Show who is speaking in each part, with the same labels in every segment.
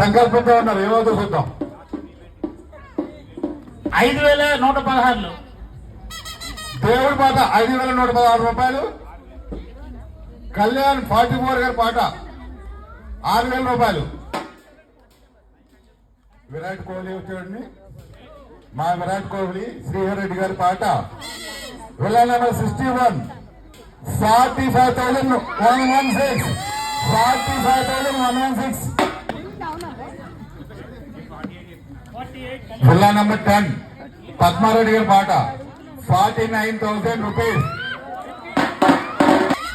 Speaker 1: సంకల్పంతో ఉన్నారు, ఏమవుతో చూద్దాం.
Speaker 2: 5116
Speaker 1: దేవుడి పాట 5116 రూపాయలు. కళ్యాణ్ 44 గారి పాట 6000 రూపాయలు. విరాట్ కోహ్లీ వచ్చాడండి, మా విరాట్ కోహ్లీ. శ్రీహర్ రెడ్డి గారి పాట విలా నెంబర్ 61 45,116. 45,116. విలా నెంబర్ 10 పద్మారెడ్డి గారి పాట 49,000 రూపీస్.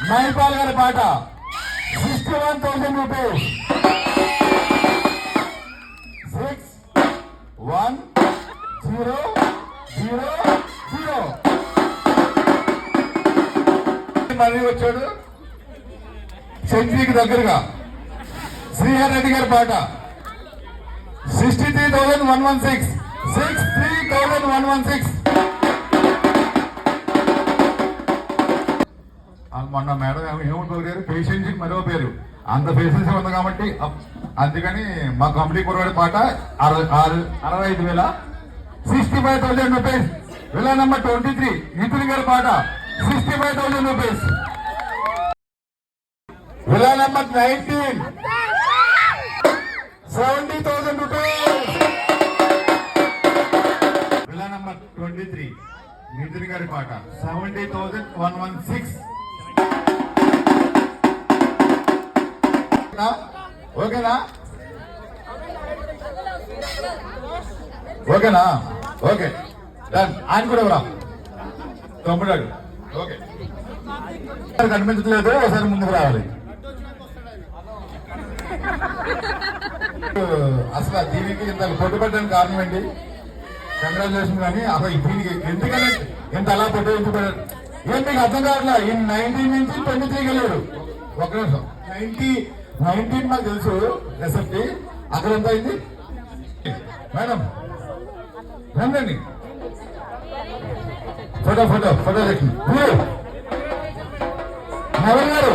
Speaker 1: మైపాల్ గారి పాట 61,000 రూపీస్. 61,000. మళ్ళీ వచ్చాడు సెంచరీకి దగ్గరగా శ్రీహర్ రెడ్డి గారి పాట 63,116. 63,116. మొన్న మేడం ఏముంటారు పేషెంట్కి మరో పేరు, అంత పేషెన్స్ ఉంది కాబట్టి అందుకని మా కంపెనీ కురవాడి పాట 65,000. 65,000 రూపీస్. విలా నెంబర్ 23 నితిన్ గారి పాట 65,000 rupees. Villa number 19 70,000 rupees. Villa number 23 Nitin గారి పాట 70,116. ఓకేనా ఓకేనా ఓకే డన్. ఆయన కూడా రా తమ్ముడాడు. ఓకే కనిపించట్లేదు, ఒకసారి ముందుకు రావాలి. అసలు దీనికి ఇంత పొట్టు పెట్టడానికి కారణం ఏంటి? కంగ్రాచులేషన్. కానీ అసలు దీనికి ఎందుకని ఇంత అలా పొట్టు ఎందుకు పెట్టారు ఏం మీకు అర్థం కావట్లా. ఈ 19 నుంచి 23 వెళ్ళాడు. ఒక నిమిషం. 19 మాకు తెలుసు ఎస్ఎఫ్టీ. అక్కడ ఎంత అయింది మేడం? రండి ఫోటో సెక్షన్. నవీన్ గారు